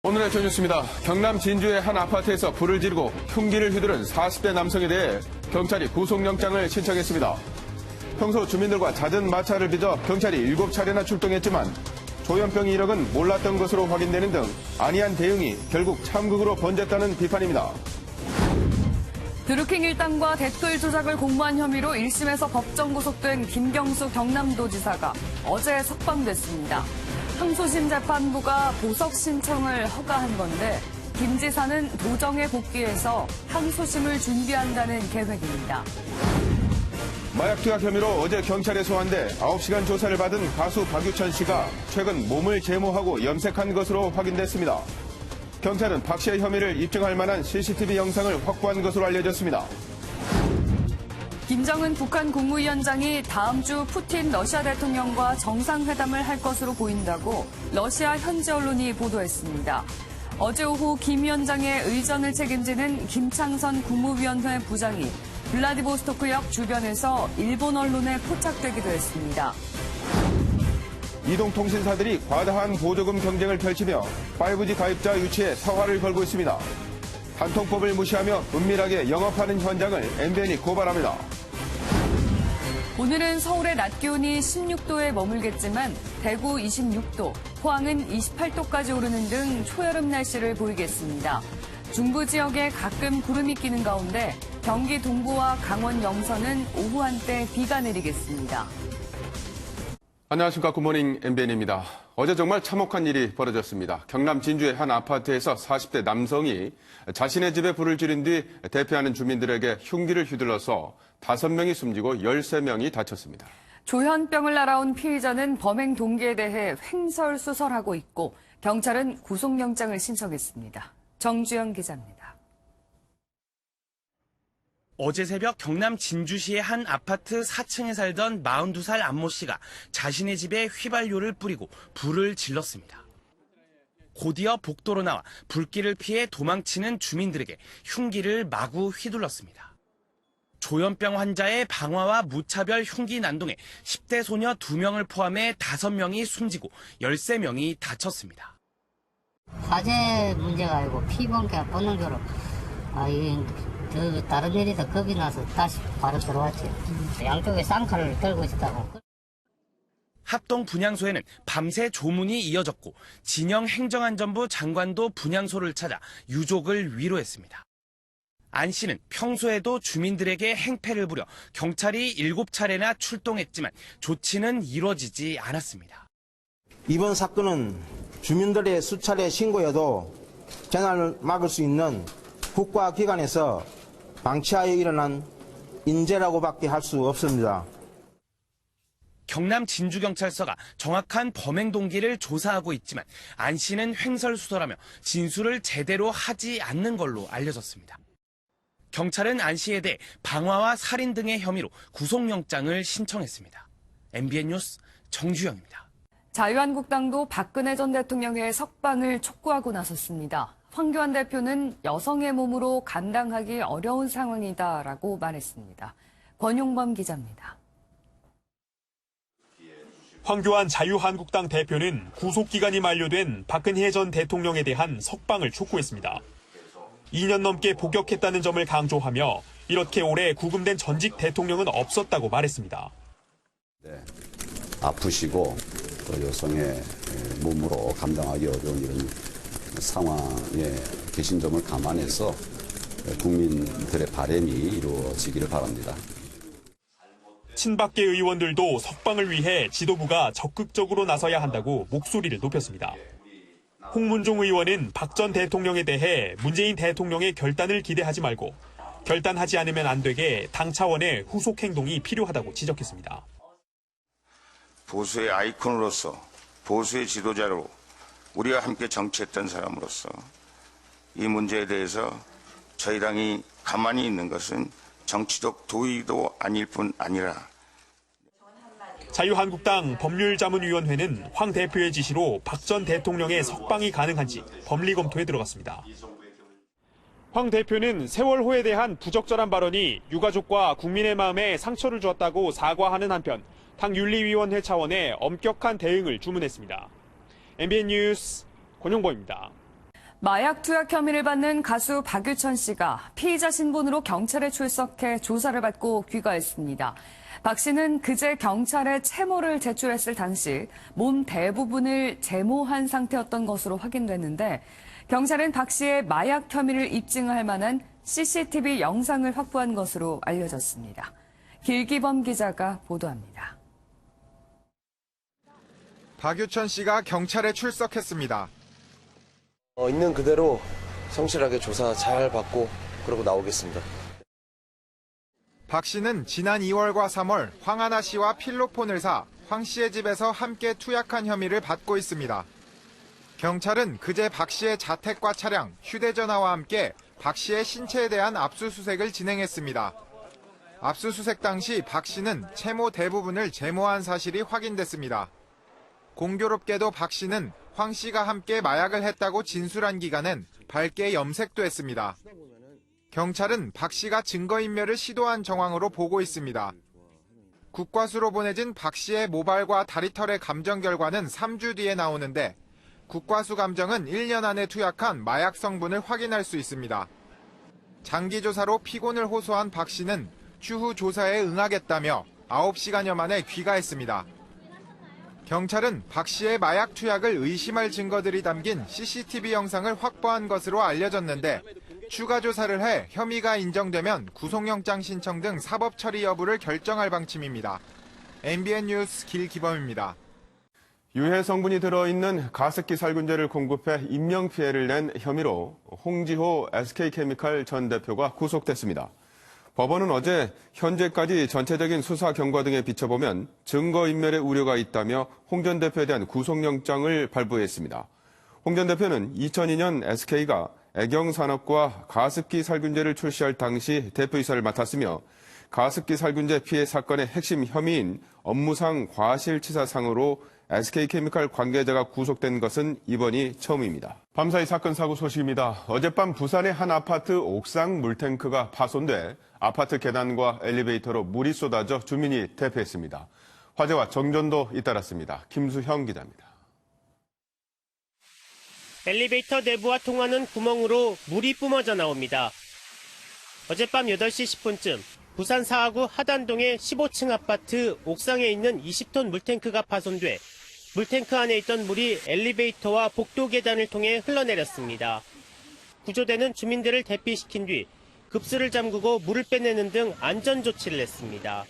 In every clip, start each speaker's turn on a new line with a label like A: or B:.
A: 오늘의 전뉴스입니다. 경남 진주의 한 아파트에서 불을 지르고 흉기를 휘두른 40대 남성에 대해 경찰이 구속영장을 신청했습니다. 평소 주민들과 잦은 마찰을 빚어 경찰이 7차례나 출동했지만 조현병 이력은 몰랐던 것으로 확인되는 등 안이한 대응이 결국 참극으로 번졌다는 비판입니다.
B: 드루킹 일당과 댓글 조작을 공모한 혐의로 1심에서 법정 구속된 김경수 경남도지사가 어제 석방됐습니다. 항소심 재판부가 보석 신청을 허가한 건데 김 지사는 도정에 복귀해서 항소심을 준비한다는 계획입니다.
A: 마약 투약 혐의로 어제 경찰에 소환돼 9시간 조사를 받은 가수 박유천 씨가 최근 몸을 제모하고 염색한 것으로 확인됐습니다. 경찰은 박 씨의 혐의를 입증할 만한 CCTV 영상을 확보한 것으로 알려졌습니다.
B: 김정은 북한 국무위원장이 다음 주 푸틴 러시아 대통령과 정상회담을 할 것으로 보인다고 러시아 현지 언론이 보도했습니다. 어제 오후 김 위원장의 의전을 책임지는 김창선 국무위원회 부장이 블라디보스토크역 주변에서 일본 언론에 포착되기도 했습니다.
A: 이동통신사들이 과다한 보조금 경쟁을 펼치며 5G 가입자 유치에 사활을 걸고 있습니다. 단통법을 무시하며 은밀하게 영업하는 현장을 MBN이 고발합니다.
B: 오늘은 서울의 낮 기온이 16도에 머물겠지만 대구 26도, 포항은 28도까지 오르는 등 초여름 날씨를 보이겠습니다. 중부 지역에 가끔 구름이 끼는 가운데 경기 동부와 강원 영서는 오후 한때 비가 내리겠습니다.
A: 안녕하십니까. 굿모닝 MBN입니다. 어제 정말 참혹한 일이 벌어졌습니다. 경남 진주의 한 아파트에서 40대 남성이 자신의 집에 불을 지른 뒤 대피하는 주민들에게 흉기를 휘둘러서 5명이 숨지고 13명이 다쳤습니다.
B: 조현병을 날아온 피의자는 범행 동기에 대해 횡설수설하고 있고 경찰은 구속영장을 신청했습니다. 정주영 기자입니다.
C: 어제 새벽 경남 진주시의 한 아파트 4층에 살던 42살 안모 씨가 자신의 집에 휘발유를 뿌리고 불을 질렀습니다. 곧이어 복도로 나와 불길을 피해 도망치는 주민들에게 흉기를 마구 휘둘렀습니다. 조현병 환자의 방화와 무차별 흉기 난동에 10대 소녀 2명을 포함해 5명이 숨지고 13명이 다쳤습니다.
D: 화재 문제가 아니고 피번개가 본능적으로 다른 일이 더 겁이 나서 다시 바로 들어왔지. 양쪽에 쌍칼을 들고 있다고.
C: 합동 분향소에는 밤새 조문이 이어졌고 진영 행정안전부 장관도 분향소를 찾아 유족을 위로했습니다. 안 씨는 평소에도 주민들에게 행패를 부려 경찰이 7차례나 출동했지만 조치는 이루어지지 않았습니다.
E: 이번 사건은 주민들의 수차례 신고여도 재난을 막을 수 있는 국가기관에서 방치하여 일어난 인재라고밖에 할 수 없습니다.
C: 경남 진주경찰서가 정확한 범행 동기를 조사하고 있지만 안 씨는 횡설수설하며 진술을 제대로 하지 않는 걸로 알려졌습니다. 경찰은 안 씨에 대해 방화와 살인 등의 혐의로 구속영장을 신청했습니다. MBN 뉴스 정주영입니다.
B: 자유한국당도 박근혜 전 대통령의 석방을 촉구하고 나섰습니다. 황교안 대표는 여성의 몸으로 감당하기 어려운 상황이다라고 말했습니다. 권용범 기자입니다.
F: 황교안 자유한국당 대표는 구속기간이 만료된 박근혜 전 대통령에 대한 석방을 촉구했습니다. 2년 넘게 복역했다는 점을 강조하며 이렇게 오래 구금된 전직 대통령은 없었다고 말했습니다.
G: 네, 아프시고 또 여성의 몸으로 감당하기 어려운 이런 상황에 계신 점을 감안해서 국민들의 바람이 이루어지기를 바랍니다.
F: 친박계 의원들도 석방을 위해 지도부가 적극적으로 나서야 한다고 목소리를 높였습니다. 홍문종 의원은 박 전 대통령에 대해 문재인 대통령의 결단을 기대하지 말고 결단하지 않으면 안 되게 당 차원의 후속 행동이 필요하다고 지적했습니다.
H: 보수의 아이콘으로서 보수의 지도자로 우리와 함께 정치했던 사람으로서 이 문제에 대해서 저희 당이 가만히 있는 것은 정치적 도의도 아닐 뿐 아니라
F: 자유한국당 법률자문위원회는 황 대표의 지시로 박 전 대통령의 석방이 가능한지 법리 검토에 들어갔습니다. 황 대표는 세월호에 대한 부적절한 발언이 유가족과 국민의 마음에 상처를 주었다고 사과하는 한편 당 윤리위원회 차원의 엄격한 대응을 주문했습니다. MBN 뉴스 권용범입니다.
B: 마약 투약 혐의를 받는 가수 박유천 씨가 피의자 신분으로 경찰에 출석해 조사를 받고 귀가했습니다. 박 씨는 그제 경찰에 채모를 제출했을 당시 몸 대부분을 제모한 상태였던 것으로 확인됐는데 경찰은 박 씨의 마약 혐의를 입증할 만한 CCTV 영상을 확보한 것으로 알려졌습니다. 길기범 기자가 보도합니다.
I: 박유천 씨가 경찰에 출석했습니다.
J: 있는 그대로 성실하게 조사 잘 받고 그러고 나오겠습니다.
I: 박 씨는 지난 2월과 3월 황하나 씨와 필로폰을 사 황 씨의 집에서 함께 투약한 혐의를 받고 있습니다. 경찰은 그제 박 씨의 자택과 차량, 휴대전화와 함께 박 씨의 신체에 대한 압수수색을 진행했습니다. 압수수색 당시 박 씨는 채모 대부분을 제모한 사실이 확인됐습니다. 공교롭게도 박 씨는 황 씨가 함께 마약을 했다고 진술한 기간은 밝게 염색도 했습니다. 경찰은 박 씨가 증거인멸을 시도한 정황으로 보고 있습니다. 국과수로 보내진 박 씨의 모발과 다리털의 감정 결과는 3주 뒤에 나오는데 국과수 감정은 1년 안에 투약한 마약 성분을 확인할 수 있습니다. 장기조사로 피곤을 호소한 박 씨는 추후 조사에 응하겠다며 9시간여 만에 귀가했습니다. 경찰은 박 씨의 마약 투약을 의심할 증거들이 담긴 CCTV 영상을 확보한 것으로 알려졌는데 추가 조사를 해 혐의가 인정되면 구속영장 신청 등 사법 처리 여부를 결정할 방침입니다. MBN 뉴스 길기범입니다.
A: 유해 성분이 들어있는 가습기 살균제를 공급해 인명피해를 낸 혐의로 홍지호 SK케미칼 전 대표가 구속됐습니다. 법원은 어제 현재까지 전체적인 수사 경과 등에 비춰보면 증거인멸의 우려가 있다며 홍 전 대표에 대한 구속영장을 발부했습니다. 홍 전 대표는 2002년 SK가 애경산업과 가습기 살균제를 출시할 당시 대표이사를 맡았으며 가습기 살균제 피해 사건의 핵심 혐의인 업무상 과실치사상으로 SK케미칼 관계자가 구속된 것은 이번이 처음입니다. 밤사이 사건 사고 소식입니다. 어젯밤 부산의 한 아파트 옥상 물탱크가 파손돼 아파트 계단과 엘리베이터로 물이 쏟아져 주민이 대피했습니다. 화재와 정전도 잇따랐습니다. 김수형 기자입니다.
K: 엘리베이터 내부와 통하는 구멍으로 물이 뿜어져 나옵니다. 어젯밤 8시 10분쯤 부산 사하구 하단동의 15층 아파트 옥상에 있는 20톤 물탱크가 파손돼 물탱크 안에 있던 물이 엘리베이터와 복도 계단을 통해 흘러내렸습니다. 구조대는 주민들을 대피시킨 뒤 급수를 잠그고 물을 빼내는 등 안전조치를 했습니다.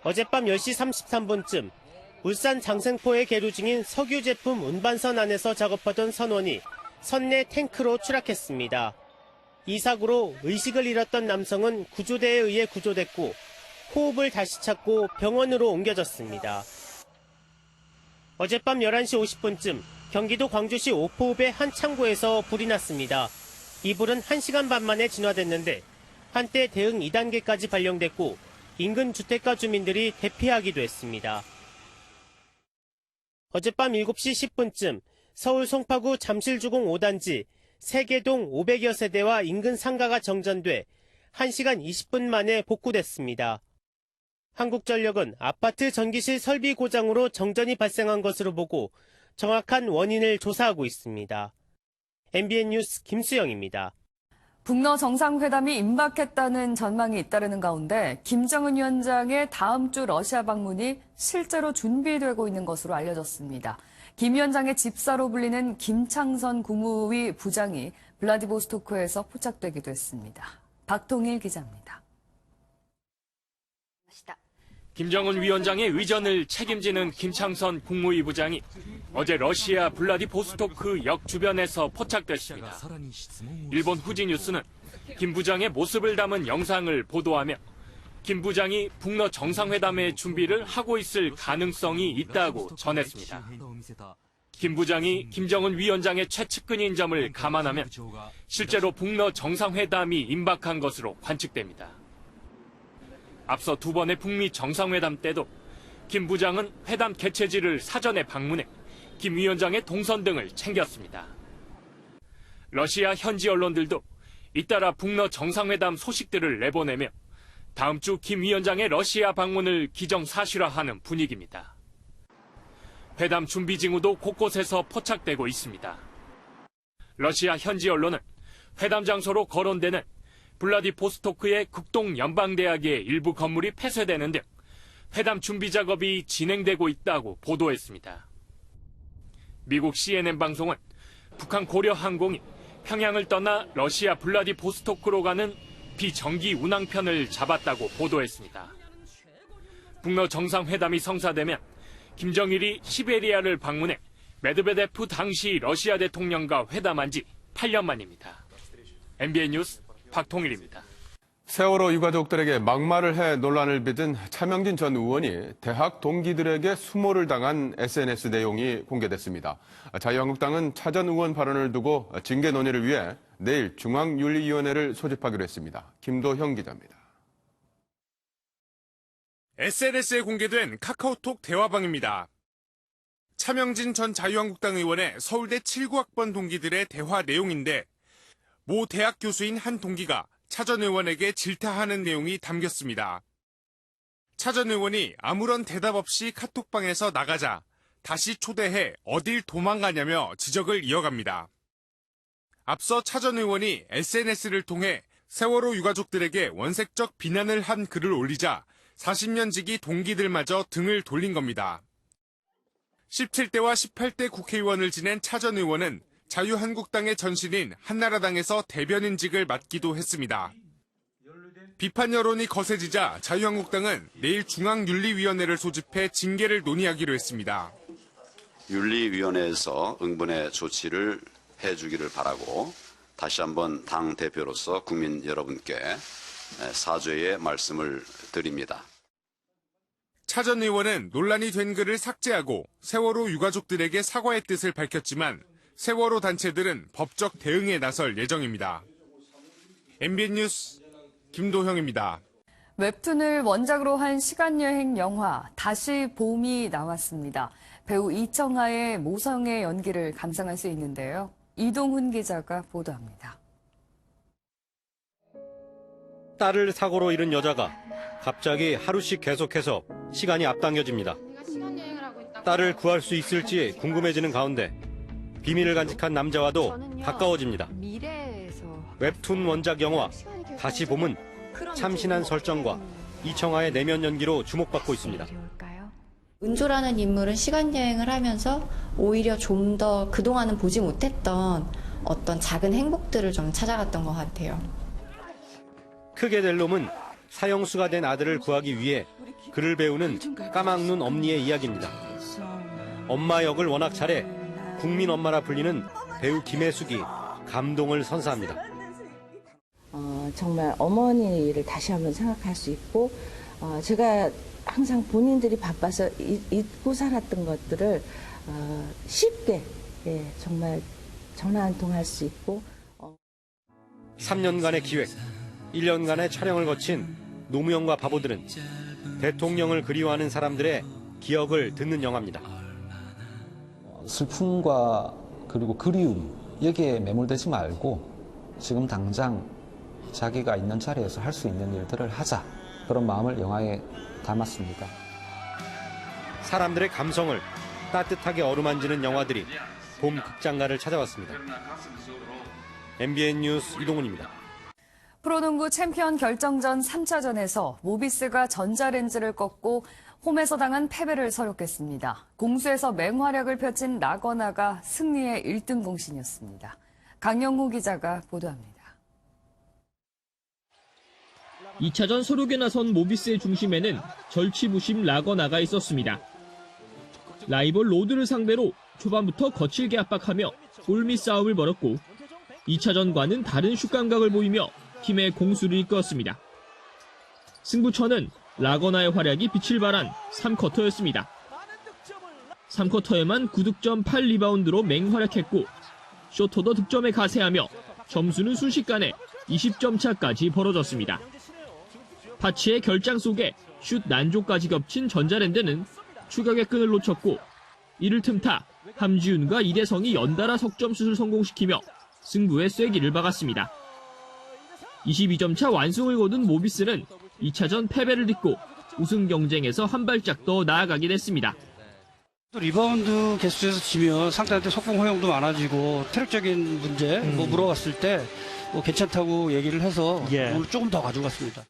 K: 어젯밤 10시 33분쯤 울산 장생포에 계류 중인 석유 제품 운반선 안에서 작업하던 선원이 선내 탱크로 추락했습니다. 이 사고로 의식을 잃었던 남성은 구조대에 의해 구조됐고 호흡을 다시 찾고 병원으로 옮겨졌습니다. 어젯밤 11시 50분쯤 경기도 광주시 오포읍의 한 창고에서 불이 났습니다. 이 불은 1시간 반 만에 진화됐는데 한때 대응 2단계까지 발령됐고 인근 주택가 주민들이 대피하기도 했습니다. 어젯밤 7시 10분쯤 서울 송파구 잠실주공 5단지 세계동 500여 세대와 인근 상가가 정전돼 1시간 20분 만에 복구됐습니다. 한국전력은 아파트 전기실 설비 고장으로 정전이 발생한 것으로 보고 정확한 원인을 조사하고 있습니다. MBN 뉴스 김수영입니다.
B: 북러 정상회담이 임박했다는 전망이 잇따르는 가운데 김정은 위원장의 다음 주 러시아 방문이 실제로 준비되고 있는 것으로 알려졌습니다. 김 위원장의 집사로 불리는 김창선 국무위 부장이 블라디보스토크에서 포착되기도 했습니다. 박통일 기자입니다.
L: 김정은 위원장의 의전을 책임지는 김창선 국무위 부장이 어제 러시아 블라디보스토크 역 주변에서 포착됐습니다. 일본 후지뉴스는 김 부장의 모습을 담은 영상을 보도하며 김 부장이 북러 정상회담의 준비를 하고 있을 가능성이 있다고 전했습니다. 김 부장이 김정은 위원장의 최측근인 점을 감안하면 실제로 북러 정상회담이 임박한 것으로 관측됩니다. 앞서 두 번의 북미 정상회담 때도 김 부장은 회담 개최지를 사전에 방문해 김 위원장의 동선 등을 챙겼습니다. 러시아 현지 언론들도 잇따라 북러 정상회담 소식들을 내보내며 다음 주 김 위원장의 러시아 방문을 기정사실화하는 분위기입니다. 회담 준비 징후도 곳곳에서 포착되고 있습니다. 러시아 현지 언론은 회담 장소로 거론되는 블라디보스토크의 국동 연방대학의 일부 건물이 폐쇄되는 등 회담 준비 작업이 진행되고 있다고 보도했습니다. 미국 CNN 방송은 북한 고려 항공이 평양을 떠나 러시아 블라디보스토크로 가는 비정기 운항편을 잡았다고 보도했습니다. 북러 정상회담이 성사되면 김정일이 시베리아를 방문해 메드베데프 당시 러시아 대통령과 회담한 지 8년 만입니다. MBN 뉴스 박통일입니다.
A: 세월호 유가족들에게 막말을 해 논란을 빚은 차명진 전 의원이 대학 동기들에게 수모를 당한 SNS 내용이 공개됐습니다. 자유한국당은 차 전 의원 발언을 두고 징계 논의를 위해 내일 중앙윤리위원회를 소집하기로 했습니다. 김도형 기자입니다.
M: SNS에 공개된 카카오톡 대화방입니다. 차명진 전 자유한국당 의원의 서울대 79학번 동기들의 대화 내용인데 모 대학 교수인 한 동기가 차 전 의원에게 질타하는 내용이 담겼습니다. 차 전 의원이 아무런 대답 없이 카톡방에서 나가자 다시 초대해 어딜 도망가냐며 지적을 이어갑니다. 앞서 차 전 의원이 SNS를 통해 세월호 유가족들에게 원색적 비난을 한 글을 올리자 40년 지기 동기들마저 등을 돌린 겁니다. 17대와 18대 국회의원을 지낸 차 전 의원은 자유한국당의 전신인 한나라당에서 대변인직을 맡기도 했습니다. 비판 여론이 거세지자 자유한국당은 내일 중앙윤리위원회를 소집해 징계를 논의하기로 했습니다.
G: 윤리위원회에서 응분의 조치를 해주기를 바라고 다시 한번 당 대표로서 국민 여러분께 사죄의 말씀을 드립니다.
M: 차 전 의원은 논란이 된 글을 삭제하고 세월호 유가족들에게 사과의 뜻을 밝혔지만 세월호 단체들은 법적 대응에 나설 예정입니다. MBN 뉴스 김도형입니다.
B: 웹툰을 원작으로 한 시간여행 영화 다시 봄이 나왔습니다. 배우 이청아의 모성의 연기를 감상할 수 있는데요. 이동훈 기자가 보도합니다.
N: 딸을 사고로 잃은 여자가 갑자기 하루씩 계속해서 시간이 앞당겨집니다. 딸을 구할 수 있을지 궁금해지는 가운데 비밀을 간직한 남자와도 가까워집니다. 웹툰 원작 영화 다시 봄은 참신한 설정과 이청아의 내면 연기로 주목받고 있습니다.
O: 은조라는 인물은 시간여행을 하면서 오히려 좀 더 그동안은 보지 못했던 어떤 작은 행복들을 좀 찾아갔던 것 같아요.
N: 크게 될 놈은 사형수가 된 아들을 구하기 위해 글을 배우는 까막눈 엄니의 이야기입니다. 엄마 역을 워낙 잘해 국민 엄마라 불리는 배우 김혜숙이 감동을 선사합니다.
P: 정말 어머니를 다시 한번 생각할 수 있고 제가 항상 본인들이 바빠서 잊고 살았던 것들을 쉽게 정말 전화 한 통 할 수 있고
N: 3년간의 기획, 1년간의 촬영을 거친 노무현과 바보들은 대통령을 그리워하는 사람들의 기억을 듣는 영화입니다.
Q: 슬픔과 그리고 그리움 여기에 매몰되지 말고 지금 당장 자기가 있는 자리에서 할 수 있는 일들을 하자, 그런 마음을 영화에 담았습니다.
N: 사람들의 감성을 따뜻하게 어루만지는 영화들이 봄 극장가를 찾아왔습니다. MBN 뉴스 이동훈입니다.
B: 프로농구 챔피언 결정전 3차전에서 모비스가 전자레인지를 꺾고 홈에서 당한 패배를 서력했습니다. 공수에서 맹활약을 펼친 라거나가 승리의 1등 공신이었습니다. 강영호 기자가 보도합니다.
R: 2차전 소록에 나선 모비스의 중심에는 절치부심 라거나가 있었습니다. 라이벌 로드를 상대로 초반부터 거칠게 압박하며 골밑 싸움을 벌였고 2차전과는 다른 슛 감각을 보이며 팀의 공수를 이끌었습니다. 승부처는 라거나의 활약이 빛을 발한 3쿼터였습니다. 3쿼터에만 9득점 8리바운드로 맹활약했고 쇼터도 득점에 가세하며 점수는 순식간에 20점 차까지 벌어졌습니다. 파치의 결장 속에 슛 난조까지 겹친 전자랜드는 추격의 끈을 놓쳤고 이를 틈타 함지훈과 이대성이 연달아 석점슛을 성공시키며 승부의 쐐기를 박았습니다. 22점 차 완승을 거둔 모비스는 2차전 패배를 딛고 우승 경쟁에서 한 발짝 더 나아가게 됐습니다.
S: 또 리바운드 개수에서 지면 상대한테 속공 허용도 많아지고 체력적인 문제 뭐 물어봤을 때 뭐 괜찮다고 얘기를 해서 오늘 조금 더 가져갔습니다.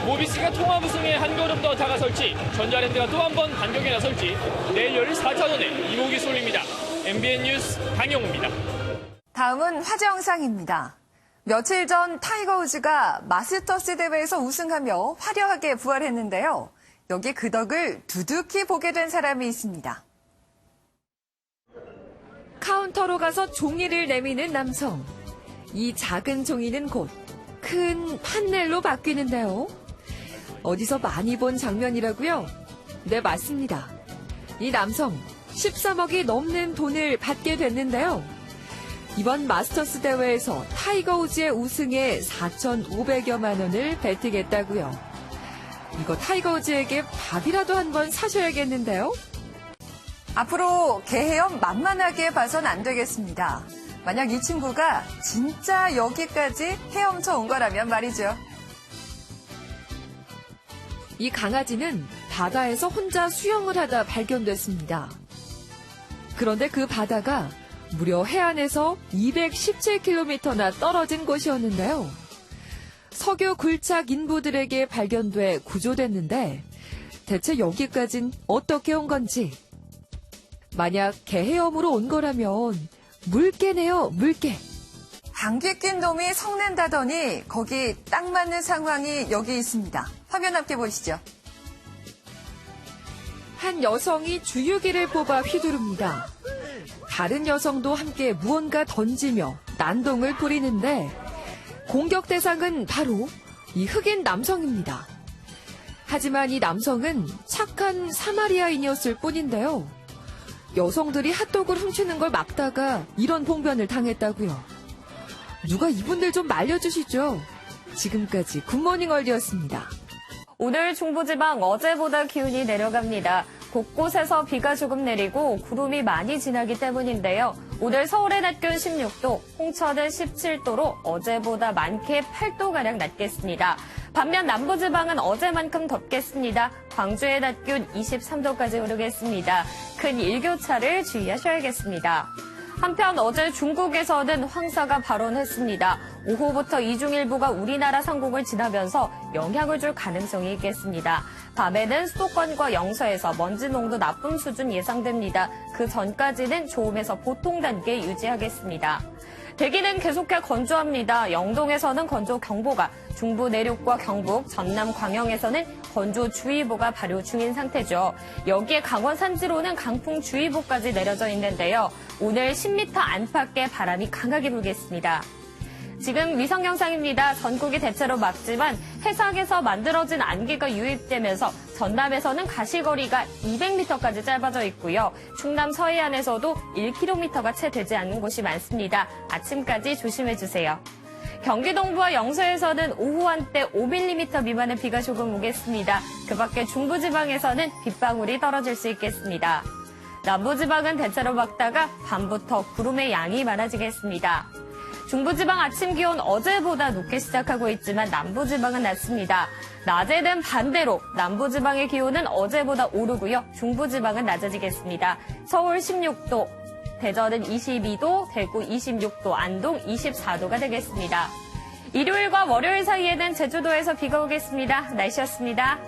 L: 모비스가 통합 우승에 한 걸음 더 다가설지 전자랜드가 또 한 번 반격에 나설지 내일 열릴 4차전에 이목이 쏠립니다. MBN 뉴스 강영우입니다.
B: 다음은 화제 영상입니다. 며칠 전 타이거 우즈가 마스터스 대회에서 우승하며 화려하게 부활했는데요. 여기 그 덕을 두둑히 보게 된 사람이 있습니다. 카운터로 가서 종이를 내미는 남성. 이 작은 종이는 곧 큰 판넬로 바뀌는데요. 어디서 많이 본 장면이라고요? 네, 맞습니다. 이 남성 13억이 넘는 돈을 받게 됐는데요. 이번 마스터스 대회에서 타이거 우즈의 우승에 4,500여만 원을 베팅했다고요. 이거 타이거 우즈에게 밥이라도 한번 사셔야겠는데요. 앞으로 개헤엄 만만하게 봐선 안 되겠습니다. 만약 이 친구가 진짜 여기까지 헤엄쳐 온 거라면 말이죠. 이 강아지는 바다에서 혼자 수영을 하다 발견됐습니다. 그런데 그 바다가 무려 해안에서 217km나 떨어진 곳이었는데요. 석유 굴착 인부들에게 발견돼 구조됐는데 대체 여기까진 어떻게 온 건지. 만약 개헤엄으로 온 거라면 물개네요, 물개. 방귀 낀 놈이 성낸다더니 거기 딱 맞는 상황이 여기 있습니다. 화면 함께 보시죠. 한 여성이 주유기를 뽑아 휘두릅니다. 다른 여성도 함께 무언가 던지며 난동을 부리는데 공격 대상은 바로 이 흑인 남성입니다. 하지만 이 남성은 착한 사마리아인이었을 뿐인데요. 여성들이 핫도그를 훔치는 걸 막다가 이런 봉변을 당했다고요. 누가 이분들 좀 말려주시죠. 지금까지 굿모닝 월드였습니다. 오늘 중부지방 어제보다 기온이 내려갑니다. 곳곳에서 비가 조금 내리고 구름이 많이 지나기 때문인데요. 오늘 서울의 낮 기온 16도, 홍천은 17도로 어제보다 많게 8도가량 낮겠습니다. 반면 남부지방은 어제만큼 덥겠습니다. 광주의 낮 기온 23도까지 오르겠습니다. 큰 일교차를 주의하셔야겠습니다. 한편 어제 중국에서는 황사가 발원했습니다. 오후부터 이중일부가 우리나라 상공을 지나면서 영향을 줄 가능성이 있겠습니다. 밤에는 수도권과 영서에서 먼지 농도 나쁨 수준 예상됩니다. 그 전까지는 좋음에서 보통 단계 유지하겠습니다. 대기는 계속해 건조합니다. 영동에서는 건조경보가, 중부 내륙과 경북, 전남 광양에서는 건조주의보가 발효 중인 상태죠. 여기에 강원 산지로는 강풍주의보까지 내려져 있는데요. 오늘 10m 안팎의 바람이 강하게 불겠습니다. 지금 위성 영상입니다. 전국이 대체로 맑지만 해상에서 만들어진 안개가 유입되면서 전남에서는 가시거리가 200m까지 짧아져 있고요. 충남 서해안에서도 1km가 채 되지 않는 곳이 많습니다. 아침까지 조심해주세요. 경기 동부와 영서에서는 오후 한때 5mm 미만의 비가 조금 오겠습니다. 그 밖에 중부지방에서는 빗방울이 떨어질 수 있겠습니다. 남부지방은 대체로 맑다가 밤부터 구름의 양이 많아지겠습니다. 중부지방 아침 기온 어제보다 높게 시작하고 있지만 남부지방은 낮습니다. 낮에는 반대로 남부지방의 기온은 어제보다 오르고요. 중부지방은 낮아지겠습니다. 서울 16도, 대전은 22도, 대구 26도, 안동 24도가 되겠습니다. 일요일과 월요일 사이에는 제주도에서 비가 오겠습니다. 날씨였습니다.